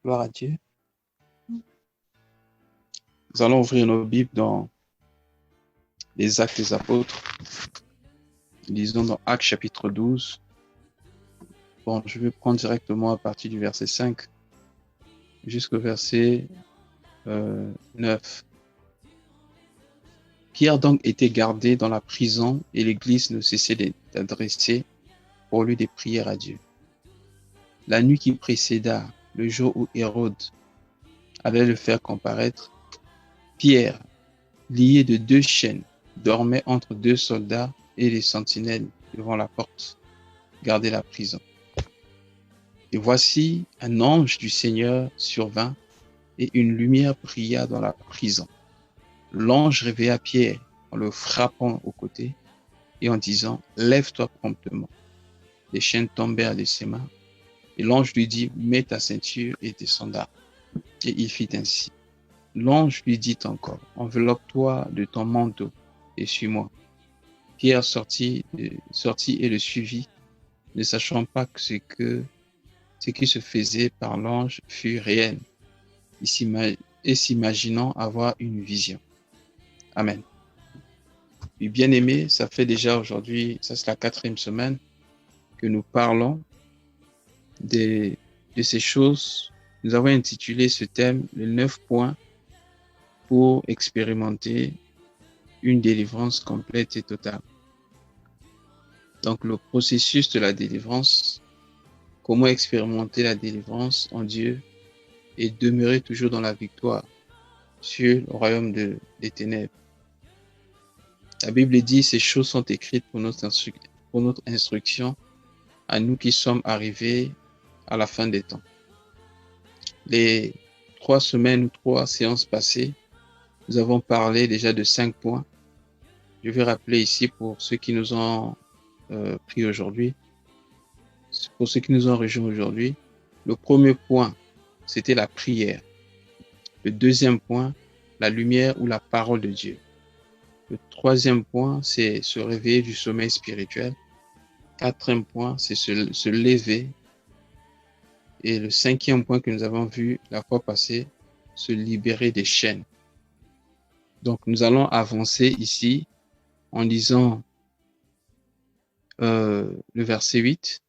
Gloire à Dieu. Nous allons ouvrir nos Bibles dans les Actes des Apôtres. Lisons dans Actes chapitre 12. Bon, je vais prendre directement à partir du verset 5 jusqu'au verset 9. Pierre donc était gardé dans la prison et l'Église ne cessait d'adresser pour lui des prières à Dieu. La nuit qui précéda le jour où Hérode allait le faire comparaître, Pierre, lié de 2 chaînes, dormait entre 2 soldats et les sentinelles devant la porte, gardaient la prison. Et voici un ange du Seigneur survint et une lumière brilla dans la prison. L'ange réveilla Pierre en le frappant au côté et en disant « Lève-toi promptement ». Les chaînes tombèrent de ses mains et l'ange lui dit « Mets ta ceinture et tes sandales ». Et il fit ainsi. L'ange lui dit encore « Enveloppe-toi de ton manteau et suis-moi ». Pierre sortit et le suivit, ne sachant pas que ce qui se faisait par l'ange fut réel, et s'imaginant avoir une vision. Amen. Puis bien aimé, ça fait déjà aujourd'hui, ça c'est la 4e semaine que nous parlons de ces choses. Nous avons intitulé ce thème les 9 points pour expérimenter une délivrance complète et totale. Donc le processus de la délivrance, comment expérimenter la délivrance en Dieu et demeurer toujours dans la victoire sur le royaume des ténèbres. La Bible dit, ces choses sont écrites pour notre instruction à nous qui sommes arrivés à la fin des temps. Les 3 semaines ou 3 séances passées, nous avons parlé déjà de 5 points. Je vais rappeler ici pour ceux qui nous ont pris aujourd'hui, pour ceux qui nous ont rejoints aujourd'hui. Le premier point, c'était la prière. Le deuxième point, la lumière ou la parole de Dieu. Le troisième point, c'est se réveiller du sommeil spirituel. 4e point, c'est se lever. Et le 5e point que nous avons vu la fois passée, se libérer des chaînes. Donc, nous allons avancer ici en lisant le verset 8.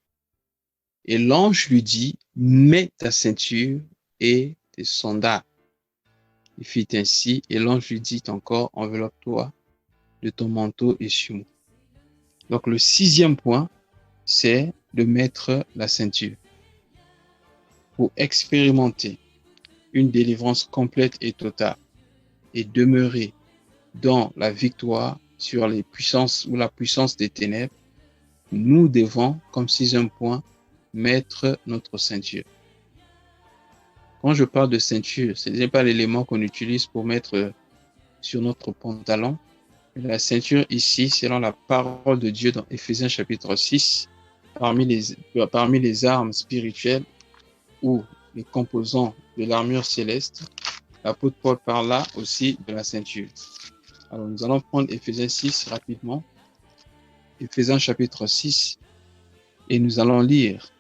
Et l'ange lui dit, mets ta ceinture et tes sandales. Il fit ainsi, et l'ange lui dit encore, enveloppe-toi de ton manteau et suis-moi. Donc, le 6e point, c'est de mettre la ceinture. Pour expérimenter une délivrance complète et totale et demeurer dans la victoire sur les puissances ou la puissance des ténèbres, nous devons, comme 6e point, mettre notre ceinture. Quand je parle de ceinture, ce n'est pas l'élément qu'on utilise pour mettre sur notre pantalon. La ceinture ici, selon la parole de Dieu dans Éphésiens chapitre 6, parmi les armes spirituelles ou les composants de l'armure céleste, l'apôtre Paul parle là aussi de la ceinture. Alors nous allons prendre Éphésiens 6 rapidement. Éphésiens chapitre 6, et nous allons lire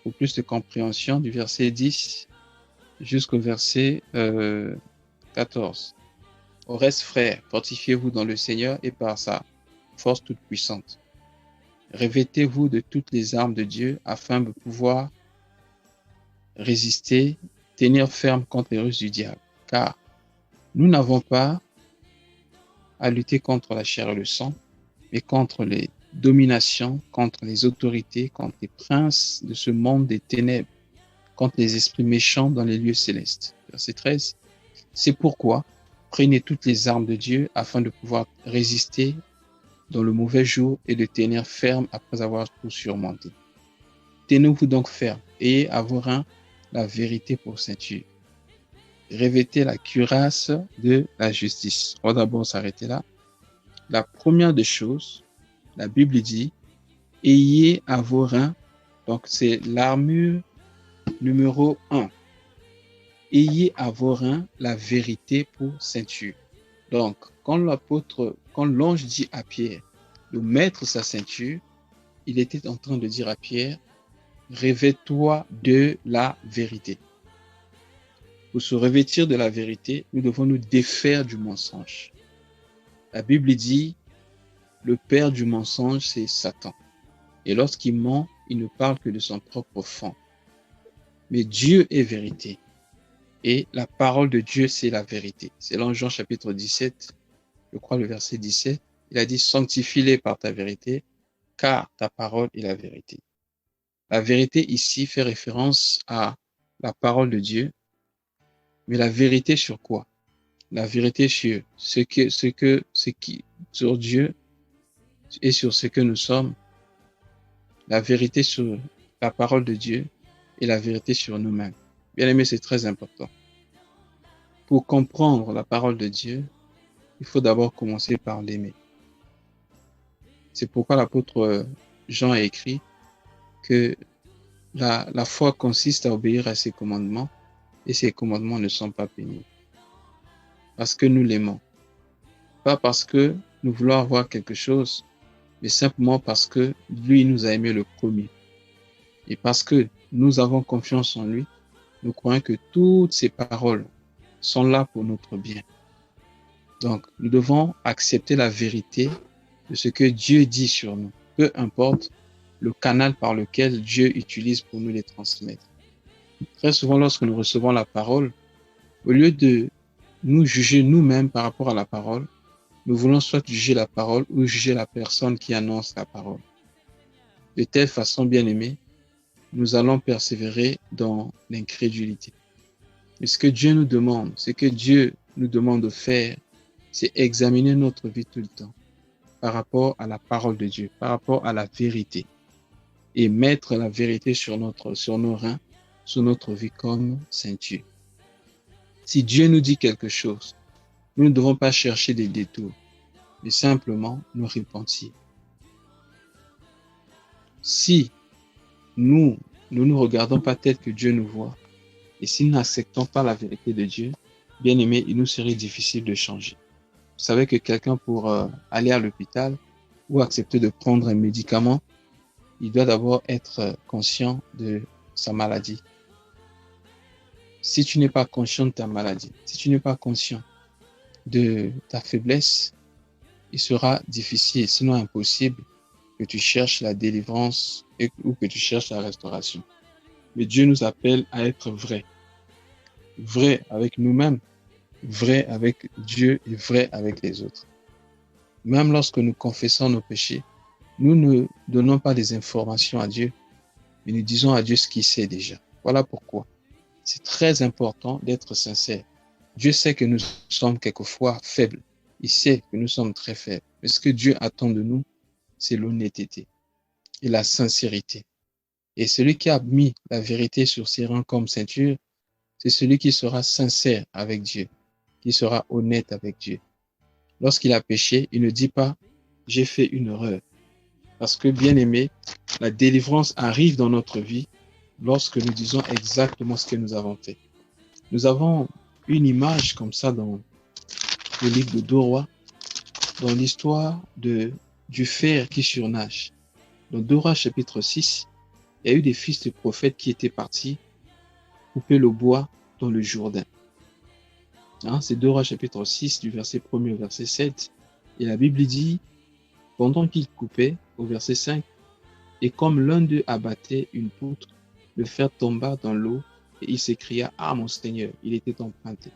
pour plus de compréhension du verset 10 jusqu'au verset 14. Au reste, frères, fortifiez-vous dans le Seigneur et par sa force toute puissante. Revêtez-vous de toutes les armes de Dieu afin de pouvoir résister, tenir ferme contre les ruses du diable. Car nous n'avons pas à lutter contre la chair et le sang, mais contre les dominations, contre les autorités, contre les princes de ce monde des ténèbres, contre les esprits méchants dans les lieux célestes. Verset 13. C'est pourquoi, prenez toutes les armes de Dieu afin de pouvoir résister dans le mauvais jour et de tenir ferme après avoir tout surmonté. Tenez-vous donc ferme, ayez à vos reins la vérité pour ceinture. Revêtez la cuirasse de la justice. On va d'abord s'arrêter là. La première des choses, la Bible dit, ayez à vos reins, donc c'est l'armure numéro 1. Ayez à vos reins la vérité pour ceinture. Donc, quand l'ange dit à Pierre de mettre sa ceinture, il était en train de dire à Pierre, revêt-toi de la vérité. Pour se revêtir de la vérité, nous devons nous défaire du mensonge. La Bible dit, le père du mensonge, c'est Satan. Et lorsqu'il ment, il ne parle que de son propre fond. Mais Dieu est vérité. Et la parole de Dieu, c'est la vérité. C'est dans Jean chapitre 17, je crois le verset 17. Il a dit, sanctifie-les par ta vérité, car ta parole est la vérité. La vérité ici fait référence à la parole de Dieu. Mais la vérité sur quoi? La vérité sur sur Dieu et sur ce que nous sommes. La vérité sur la parole de Dieu et la vérité sur nous-mêmes. Bien aimé, c'est très important. Pour comprendre la parole de Dieu, il faut d'abord commencer par l'aimer. C'est pourquoi l'apôtre Jean a écrit que la foi consiste à obéir à ses commandements et ses commandements ne sont pas pénibles. Parce que nous l'aimons. Pas parce que nous voulons avoir quelque chose, mais simplement parce que lui nous a aimé le premier. Et parce que nous avons confiance en lui, nous croyons que toutes ces paroles sont là pour notre bien. Donc, nous devons accepter la vérité de ce que Dieu dit sur nous, peu importe le canal par lequel Dieu utilise pour nous les transmettre. Très souvent, lorsque nous recevons la parole, au lieu de nous juger nous-mêmes par rapport à la parole, nous voulons soit juger la parole ou juger la personne qui annonce la parole. De telle façon, bien aimé, nous allons persévérer dans l'incrédulité. Mais ce que Dieu nous demande, ce que Dieu nous demande de faire, c'est examiner notre vie tout le temps par rapport à la parole de Dieu, par rapport à la vérité, et mettre la vérité sur nos reins, sur notre vie comme ceinture. Si Dieu nous dit quelque chose, nous ne devons pas chercher des détours, mais simplement nous repentir. Si nous ne nous regardons pas tel que Dieu nous voit, et si nous n'acceptons pas la vérité de Dieu, bien aimé, il nous serait difficile de changer. Vous savez que quelqu'un pour aller à l'hôpital ou accepter de prendre un médicament, il doit d'abord être conscient de sa maladie. Si tu n'es pas conscient de ta maladie, si tu n'es pas conscient de ta faiblesse, il sera difficile, sinon impossible, que tu cherches la délivrance ou que tu cherches la restauration. Mais Dieu nous appelle à être vrais. Vrais avec nous-mêmes, vrais avec Dieu et vrais avec les autres. Même lorsque nous confessons nos péchés, nous ne donnons pas des informations à Dieu, mais nous disons à Dieu ce qu'il sait déjà. Voilà pourquoi c'est très important d'être sincère. Dieu sait que nous sommes quelquefois faibles. Il sait que nous sommes très faibles. Mais ce que Dieu attend de nous, c'est l'honnêteté et la sincérité. Et celui qui a mis la vérité sur ses reins comme ceinture, c'est celui qui sera sincère avec Dieu, qui sera honnête avec Dieu. Lorsqu'il a péché, il ne dit pas « j'ai fait une erreur ». Parce que, bien aimé, la délivrance arrive dans notre vie lorsque nous disons exactement ce que nous avons fait. Nous avons une image comme ça dans le livre de 2 Rois, dans l'histoire du fer qui surnage. Dans 2 Rois chapitre 6, il y a eu des fils de prophètes qui étaient partis couper le bois dans le Jourdain. C'est 2 Rois chapitre 6 du verset 1er au verset 7. Et la Bible dit, pendant qu'ils coupaient, au verset 5, et comme l'un d'eux abattait une poutre, le fer tomba dans l'eau et il s'écria, « Ah mon Seigneur, il était emprunté. »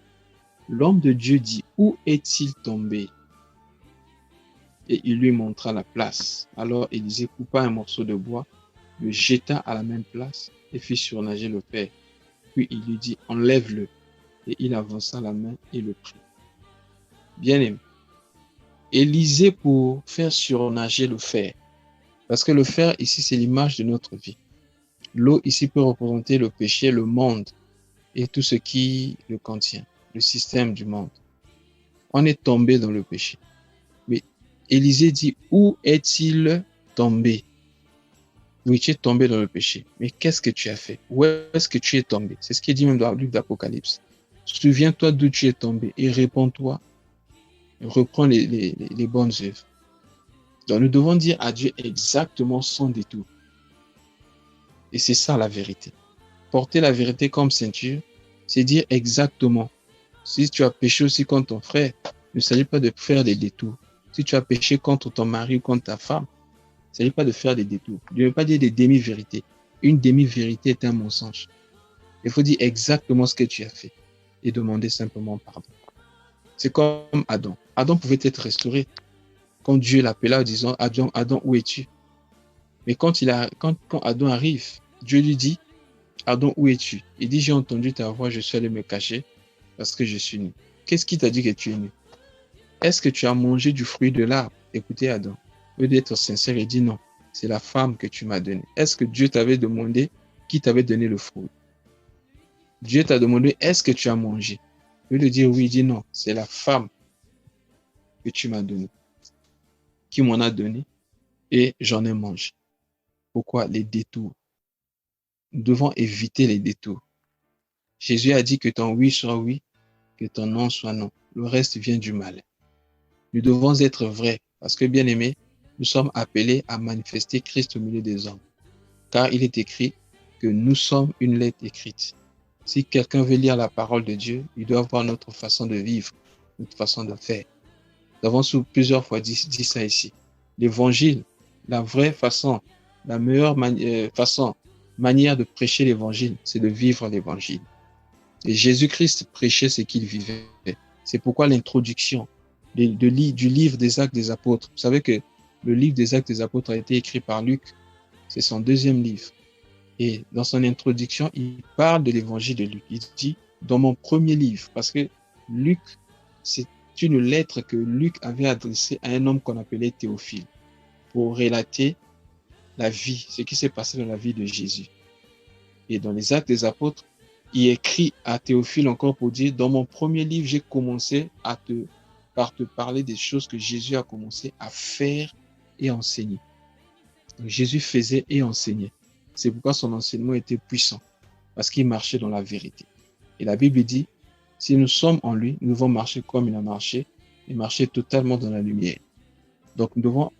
L'homme de Dieu dit, « Où est-il tombé ?» Et il lui montra la place. Alors Élisée coupa un morceau de bois, le jeta à la même place et fit surnager le fer. Puis il lui dit, « Enlève-le. » Et il avança la main et le prit. Bien aimé, Élisée pour faire surnager le fer. Parce que le fer ici, c'est l'image de notre vie. L'eau ici peut représenter le péché, le monde et tout ce qui le contient, le système du monde. On est tombé dans le péché. Mais Élisée dit, où est-il tombé? Oui, tu es tombé dans le péché. Mais qu'est-ce que tu as fait? Où est-ce que tu es tombé? C'est ce qui est dit même dans le livre d'Apocalypse. Souviens-toi d'où tu es tombé et réponds-toi. Reprends les bonnes œuvres. Donc nous devons dire à Dieu exactement son détour. Et c'est ça la vérité. Porter la vérité comme ceinture, C'est dire exactement. Si tu as péché aussi contre ton frère, il ne s'agit pas de faire des détours. Si tu as péché contre ton mari ou contre ta femme, il ne s'agit pas de faire des détours. Je ne veux pas dire des demi-vérités. Une demi-vérité est un mensonge. Il faut dire exactement ce que tu as fait et demander simplement pardon. C'est comme Adam. Adam pouvait être restauré quand Dieu l'appela en disant Adam, Adam, où es-tu? Mais quand Adam arrive, Dieu lui dit Adam, où es-tu? Il dit j'ai entendu ta voix, je suis allé me cacher parce que je suis nu. Qu'est-ce qui t'a dit que tu es nu? Est-ce que tu as mangé du fruit de l'arbre? Écoutez Adam, au lieu d'être sincère, il dit non, c'est la femme que tu m'as donnée. Est-ce que Dieu t'avait demandé qui t'avait donné le fruit? Dieu t'a demandé est-ce que tu as mangé? Au lieu de dire oui, il dit non, c'est la femme que tu m'as donnée, qui m'en a donné et j'en ai mangé. Pourquoi? Les détours. Nous devons éviter les détours. Jésus a dit que ton oui soit oui, que ton non soit non. Le reste vient du mal. Nous devons être vrais parce que, bien aimés, nous sommes appelés à manifester Christ au milieu des hommes. Car il est écrit que nous sommes une lettre écrite. Si quelqu'un veut lire la parole de Dieu, il doit voir notre façon de vivre, notre façon de faire. Nous avons plusieurs fois dit ça ici. L'évangile, la vraie façon, la meilleure manière de prêcher l'évangile, c'est de vivre l'évangile. Et Jésus-Christ prêchait ce qu'il vivait. C'est pourquoi l'introduction du livre des Actes des Apôtres, vous savez que le livre des Actes des Apôtres a été écrit par Luc, c'est son deuxième livre. Et dans son introduction, il parle de l'évangile de Luc. Il dit, dans mon premier livre, parce que Luc, c'est une lettre que Luc avait adressée à un homme qu'on appelait Théophile, pour relater la vie, ce qui s'est passé dans la vie de Jésus. Et dans les Actes des Apôtres, il écrit à Théophile encore pour dire, dans mon premier livre, j'ai commencé par te parler des choses que Jésus a commencé à faire et enseigner. Donc, Jésus faisait et enseignait. C'est pourquoi son enseignement était puissant, parce qu'il marchait dans la vérité. Et la Bible dit, si nous sommes en lui, nous devons marcher comme il a marché et marcher totalement dans la lumière. Donc nous devons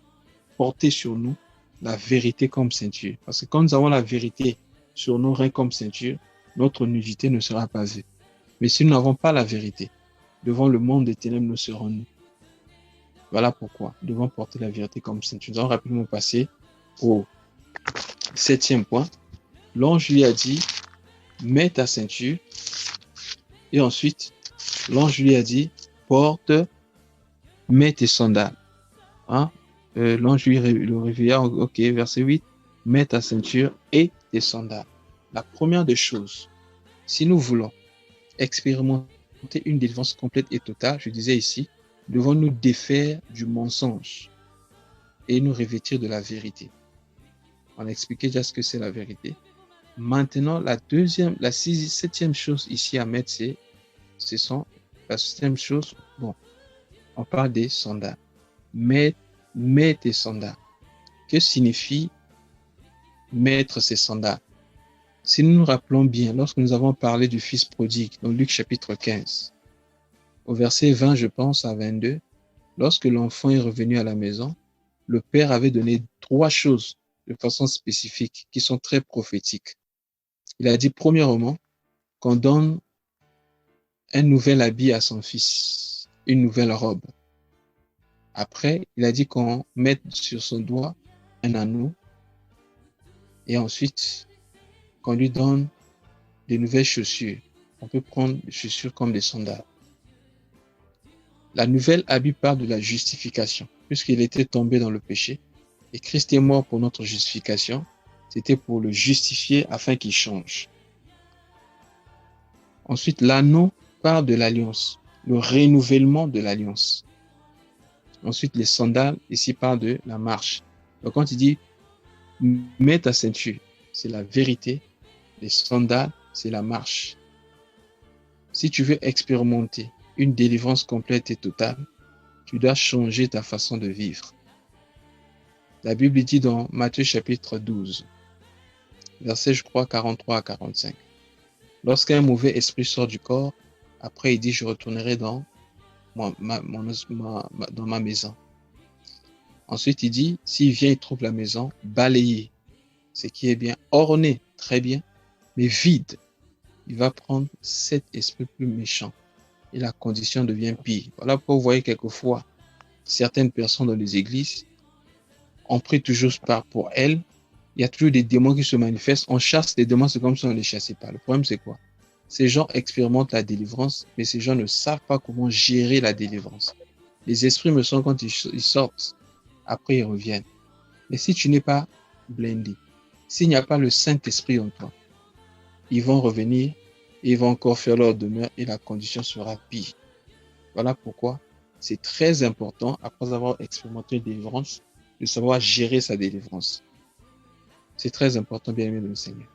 porter sur nous la vérité comme ceinture. Parce que quand nous avons la vérité sur nos reins comme ceinture, notre nudité ne sera pas vue. Mais si nous n'avons pas la vérité, devant le monde des ténèbres, nous serons nus. Voilà pourquoi nous devons porter la vérité comme ceinture. Nous allons rapidement passer au 7e point. L'ange lui a dit, mets ta ceinture. Et ensuite, l'ange lui a dit, mets tes sandales. Hein? L'ange lui le réveilla, ok, verset 8, mets ta ceinture et tes sandales. La première des choses, si nous voulons expérimenter une délivrance complète et totale, je disais ici, devons nous défaire du mensonge et nous revêtir de la vérité. On a expliqué déjà ce que c'est la vérité. Maintenant, la septième chose ici à mettre, ce sont la septième chose, bon, on parle des sandales. Mets tes sandales. Que signifie mettre ses sandales? Si nous nous rappelons bien, lorsque nous avons parlé du fils prodigue, dans Luc chapitre 15, au verset 20, je pense, à 22, lorsque l'enfant est revenu à la maison, le père avait donné 3 choses de façon spécifique qui sont très prophétiques. Il a dit, premièrement, qu'on donne un nouvel habit à son fils, une nouvelle robe. Après, il a dit qu'on mette sur son doigt un anneau et ensuite qu'on lui donne de nouvelles chaussures. On peut prendre des chaussures comme des sandales. La nouvelle habit parle de la justification, puisqu'il était tombé dans le péché. Et Christ est mort pour notre justification. C'était pour le justifier afin qu'il change. Ensuite, l'anneau parle de l'alliance, le renouvellement de l'alliance. Ensuite, les sandales, ici, parlent de la marche. Donc, quand il dit « mets ta ceinture », c'est la vérité. Les sandales, c'est la marche. Si tu veux expérimenter une délivrance complète et totale, tu dois changer ta façon de vivre. La Bible dit dans Matthieu chapitre 12, verset, je crois, 43 à 45. Lorsqu'un mauvais esprit sort du corps, après il dit, je retournerai dans ma maison. Ensuite, il dit, s'il vient, il trouve la maison balayée, ce qui est bien, ornée, très bien, mais vide. il va prendre cet esprit plus méchant et la condition devient pire. Voilà pourquoi vous voyez quelquefois certaines personnes dans les églises, on prie toujours pour elles, il y a toujours des démons qui se manifestent, on chasse les démons, c'est comme si on ne les chassait pas. Le problème c'est quoi? Ces gens expérimentent la délivrance, mais ces gens ne savent pas comment gérer la délivrance. Les esprits me sont quand ils sortent, après ils reviennent. Mais si tu n'es pas blindé, s'il n'y a pas le Saint-Esprit en toi, ils vont revenir, et ils vont encore faire leur demeure et la condition sera pire. Voilà pourquoi c'est très important, après avoir expérimenté une délivrance, de savoir gérer sa délivrance. C'est très important, bien aimé de le Seigneur.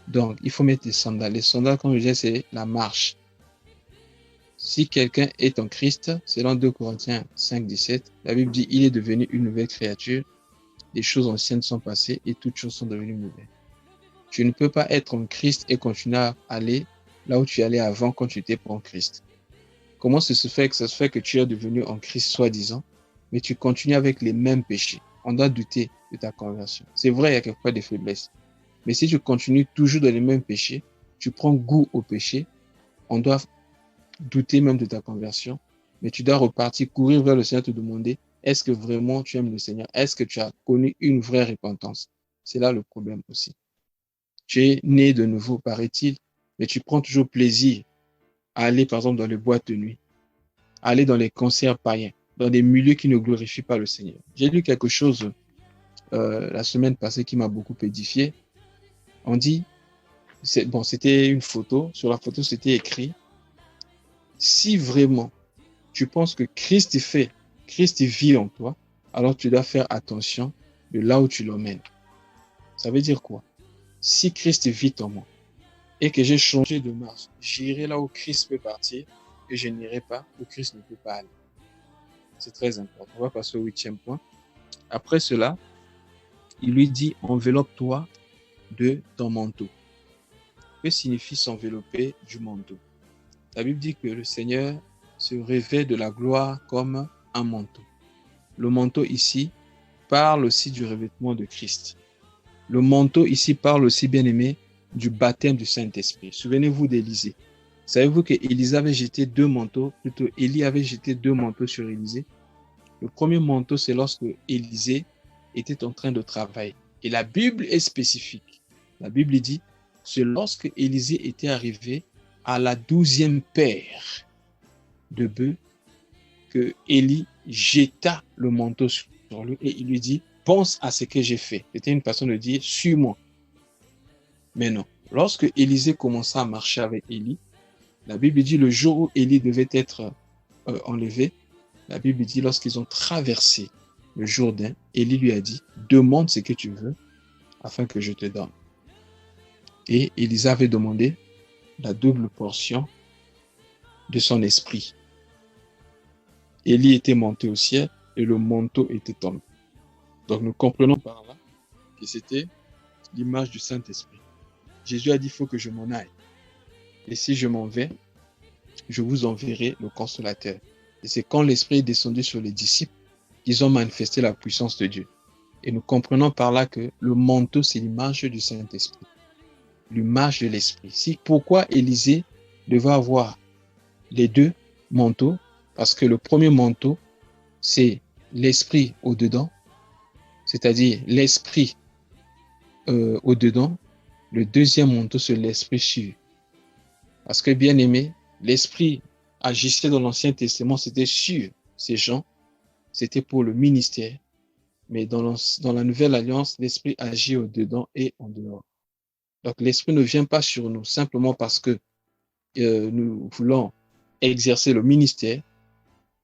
Donc, il faut mettre des sandales. Les sandales, comme je disais, c'est la marche. Si quelqu'un est en Christ, selon 2 Corinthiens 5, 17, la Bible dit, il est devenu une nouvelle créature. Les choses anciennes sont passées et toutes choses sont devenues nouvelles. Tu ne peux pas être en Christ et continuer à aller là où tu allais avant quand tu n'étais pas en Christ. Comment ça se fait que tu es devenu en Christ soi-disant, mais tu continues avec les mêmes péchés? On doit douter de ta conversion. C'est vrai, il y a quelquefois des faiblesses. Mais si tu continues toujours dans les mêmes péchés, tu prends goût au péché, on doit douter même de ta conversion, mais tu dois repartir, courir vers le Seigneur, te demander, est-ce que vraiment tu aimes le Seigneur? Est-ce que tu as connu une vraie repentance? C'est là le problème aussi. Tu es né de nouveau, paraît-il, mais tu prends toujours plaisir à aller, par exemple, dans les boîtes de nuit, à aller dans les concerts païens, dans des milieux qui ne glorifient pas le Seigneur. J'ai lu quelque chose la semaine passée qui m'a beaucoup édifié. On dit, c'était une photo, sur la photo c'était écrit, si vraiment tu penses que Christ vit en toi, alors tu dois faire attention de là où tu l'emmènes. Ça veut dire quoi? Si Christ vit en moi et que j'ai changé de marche, j'irai là où Christ peut partir et je n'irai pas où Christ ne peut pas aller. C'est très important. On va passer au 8e point. Après cela, il lui dit, enveloppe-toi de ton manteau. Que signifie s'envelopper du manteau? La Bible dit que le Seigneur se revêt de la gloire comme un manteau. Le manteau ici parle aussi du revêtement de Christ. Le manteau ici parle aussi, bien aimé, du baptême du Saint-Esprit. Souvenez-vous d'Élisée. Savez-vous que Élie avait jeté 2 manteaux sur Élisée? Le premier manteau, c'est lorsque Élisée était en train de travailler. Et la Bible est spécifique. La Bible dit, c'est lorsque Élisée était arrivé à la 12e paire de bœufs que Élie jeta le manteau sur lui et il lui dit, pense à ce que j'ai fait. C'était une façon de dire, suis-moi. Mais non. Lorsque Élisée commença à marcher avec Élie, la Bible dit, le jour où Élie devait être enlevé, la Bible dit, lorsqu'ils ont traversé le Jourdain, Élie lui a dit, demande ce que tu veux afin que je te donne. Et Élisée avait demandé la double portion de son esprit. Élie était monté au ciel et le manteau était tombé. Donc nous comprenons par là que c'était l'image du Saint-Esprit. Jésus a dit, il faut que je m'en aille. Et si je m'en vais, je vous enverrai le consolateur. Et c'est quand l'Esprit est descendu sur les disciples qu'ils ont manifesté la puissance de Dieu. Et nous comprenons par là que le manteau, c'est l'image du Saint-Esprit. L'image de l'Esprit. Pourquoi Élisée devait avoir les 2 manteaux? Parce que le premier manteau, c'est l'Esprit au-dedans, c'est-à-dire l'Esprit au-dedans. Le deuxième manteau, c'est l'Esprit sur. Parce que, bien aimé, l'Esprit agissait dans l'Ancien Testament, c'était sur ces gens, c'était pour le ministère. Mais dans la Nouvelle Alliance, l'Esprit agit au-dedans et en dehors. Donc, l'Esprit ne vient pas sur nous simplement parce que nous voulons exercer le ministère,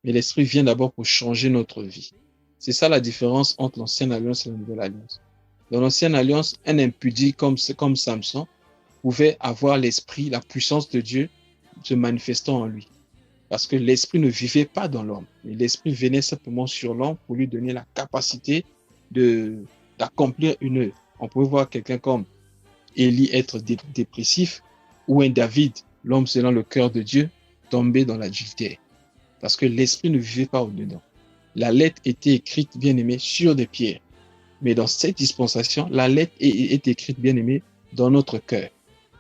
mais l'Esprit vient d'abord pour changer notre vie. C'est ça la différence entre l'Ancienne Alliance et la Nouvelle Alliance. Dans l'Ancienne Alliance, un impudique comme Samson pouvait avoir l'Esprit, la puissance de Dieu se manifestant en lui. Parce que l'Esprit ne vivait pas dans l'homme, mais l'Esprit venait simplement sur l'homme pour lui donner la capacité d'accomplir une œuvre. On peut voir quelqu'un comme Élie être dépressif, ou un David, l'homme selon le cœur de Dieu, tomber dans l'adultère. Parce que l'Esprit ne vivait pas au-dedans. La lettre était écrite, bien aimée, sur des pierres. Mais dans cette dispensation, la lettre est écrite, bien aimée, dans notre cœur.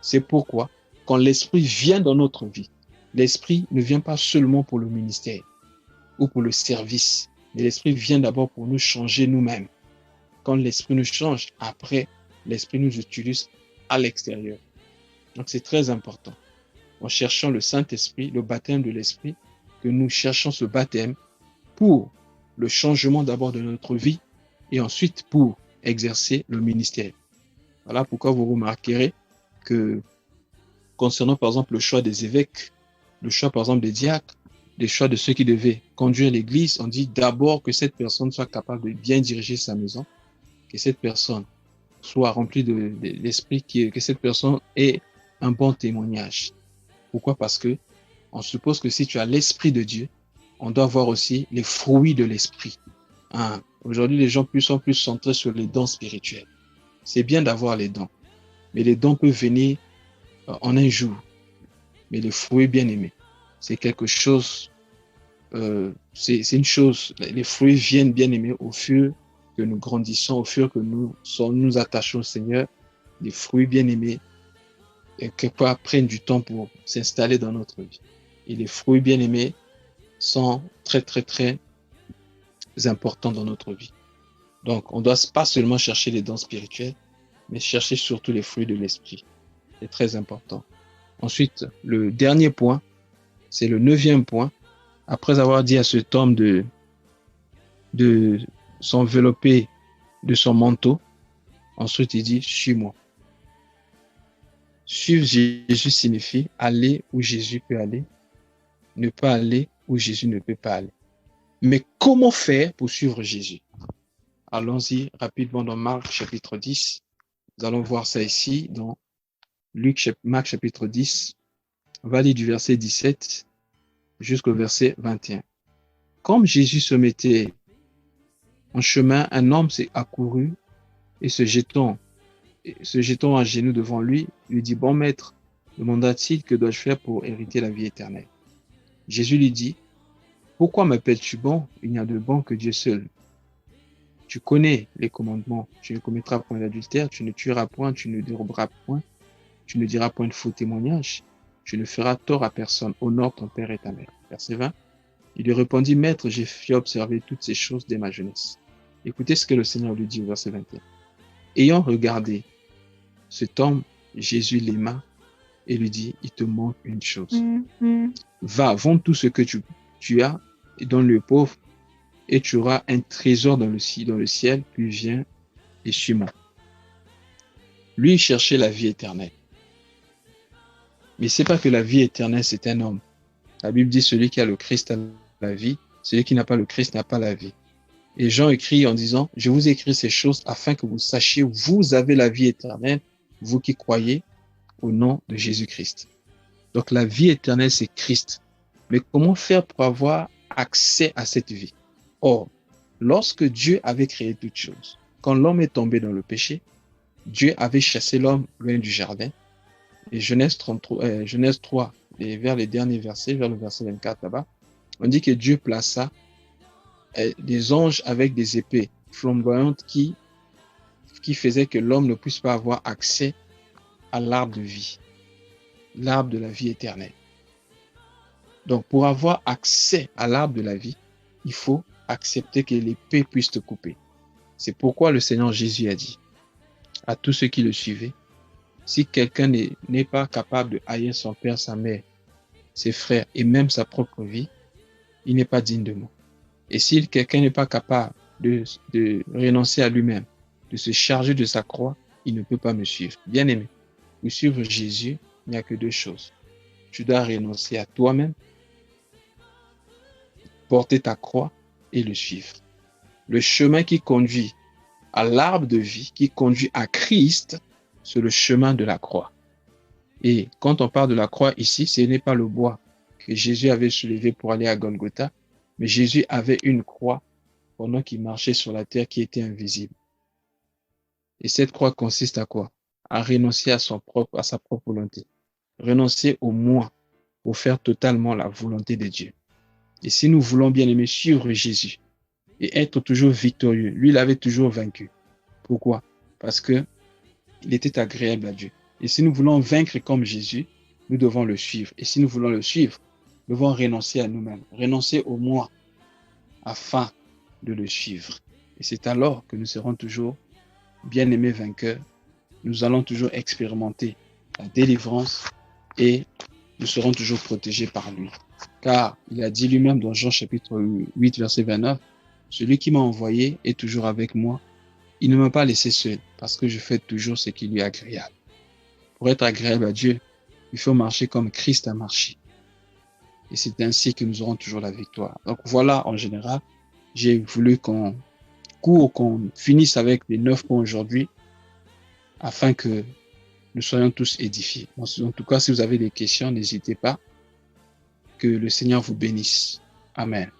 C'est pourquoi quand l'Esprit vient dans notre vie, l'Esprit ne vient pas seulement pour le ministère ou pour le service, mais l'Esprit vient d'abord pour nous changer nous-mêmes. Quand l'Esprit nous change, après, l'Esprit nous utilise à l'extérieur. Donc c'est très important. En cherchant le Saint-Esprit, le baptême de l'Esprit, que nous cherchons ce baptême pour le changement d'abord de notre vie et ensuite pour exercer le ministère. Voilà pourquoi vous remarquerez que concernant par exemple le choix des évêques, le choix par exemple des diacres, le choix de ceux qui devaient conduire l'église, on dit d'abord que cette personne soit capable de bien diriger sa maison, que cette personne soit remplie de l'esprit, que cette personne ait un bon témoignage. Pourquoi? Parce que on suppose que si tu as l'esprit de Dieu, on doit voir aussi les fruits de l'esprit. Hein? Aujourd'hui, les gens sont plus centrés sur les dons spirituels. C'est bien d'avoir les dons, mais les dons peuvent venir en un jour. Mais les fruits bien-aimés, c'est quelque chose, c'est une chose, les fruits viennent bien-aimés au fur que nous grandissons, au fur que nous attachons au Seigneur. Les fruits bien-aimés, quelque part, prennent du temps pour s'installer dans notre vie. Et les fruits bien-aimés sont très, très, très importants dans notre vie. Donc, on ne doit pas seulement chercher les dons spirituels, mais chercher surtout les fruits de l'esprit. C'est très important. Ensuite, le dernier point, c'est le 9e point. Après avoir dit à cet homme de s'envelopper de son manteau, ensuite il dit, suis-moi. Suivre Jésus signifie aller où Jésus peut aller, ne pas aller où Jésus ne peut pas aller. Mais comment faire pour suivre Jésus? Allons-y rapidement dans Marc chapitre 10. Nous allons voir ça ici dans Marc chapitre 10. On va lire du verset 17 jusqu'au verset 21. Comme Jésus se mettait en chemin, un homme s'est accouru et se jetant à genoux devant lui, lui dit, bon maître, demanda-t-il, que dois-je faire pour hériter la vie éternelle? Jésus lui dit, pourquoi m'appelles-tu bon? Il n'y a de bon que Dieu seul. Tu connais les commandements. Tu ne commettras point d'adultère, tu ne tueras point, tu ne déroberas point, tu ne diras point de faux témoignages, tu ne feras tort à personne, honore ton père et ta mère. Verset 20. Il lui répondit, maître, j'ai fait observer toutes ces choses dès ma jeunesse. Écoutez ce que le Seigneur lui dit au verset 21. Ayant regardé cet homme, Jésus l'aima et lui dit, il te manque une chose. Va, vends tout ce que tu as et donne-le aux pauvres et tu auras un trésor dans le ciel, puis viens et suis-moi. Lui, il cherchait la vie éternelle. Mais c'est pas que la vie éternelle, c'est un homme. La Bible dit, celui qui a le Christ a la vie, celui qui n'a pas le Christ n'a pas la vie. Et Jean écrit en disant, je vous écris ces choses afin que vous sachiez, vous avez la vie éternelle, vous qui croyez au nom de Jésus-Christ. Donc la vie éternelle, c'est Christ. Mais comment faire pour avoir accès à cette vie? Or, lorsque Dieu avait créé toutes choses, quand l'homme est tombé dans le péché, Dieu avait chassé l'homme loin du jardin. Et Genèse 3, et vers les derniers versets, vers le verset 24 là-bas, on dit que Dieu plaça des anges avec des épées flamboyantes qui faisaient que l'homme ne puisse pas avoir accès à l'arbre de vie, l'arbre de la vie éternelle. Donc, pour avoir accès à l'arbre de la vie, il faut accepter que l'épée puisse te couper. C'est pourquoi le Seigneur Jésus a dit à tous ceux qui le suivaient, si quelqu'un n'est pas capable de haïr son père, sa mère, ses frères et même sa propre vie, il n'est pas digne de moi. Et si quelqu'un n'est pas capable de renoncer à lui-même, de se charger de sa croix, il ne peut pas me suivre. Bien aimé, pour suivre Jésus, il n'y a que deux choses. Tu dois renoncer à toi-même, porter ta croix et le suivre. Le chemin qui conduit à l'arbre de vie, qui conduit à Christ, c'est le chemin de la croix. Et quand on parle de la croix ici, ce n'est pas le bois que Jésus avait soulevé pour aller à Golgotha, mais Jésus avait une croix pendant qu'il marchait sur la terre qui était invisible. Et cette croix consiste à quoi? À renoncer à sa propre volonté. Renoncer au moi pour faire totalement la volonté de Dieu. Et si nous voulons bien aimer suivre Jésus et être toujours victorieux, lui, il avait toujours vaincu. Pourquoi? Parce que il était agréable à Dieu. Et si nous voulons vaincre comme Jésus, nous devons le suivre. Et si nous voulons le suivre, nous devons renoncer à nous-mêmes, renoncer au moi afin de le suivre. Et c'est alors que nous serons toujours bien-aimés vainqueurs. Nous allons toujours expérimenter la délivrance et nous serons toujours protégés par lui. Car il a dit lui-même dans Jean chapitre 8, verset 29, « Celui qui m'a envoyé est toujours avec moi. Il ne m'a pas laissé seul parce que je fais toujours ce qui lui est agréable. » Pour être agréable à Dieu, il faut marcher comme Christ a marché. Et c'est ainsi que nous aurons toujours la victoire. Donc voilà, en général, j'ai voulu qu'on finisse avec les 9 points aujourd'hui afin que nous soyons tous édifiés. En tout cas, si vous avez des questions, n'hésitez pas. Que le Seigneur vous bénisse. Amen.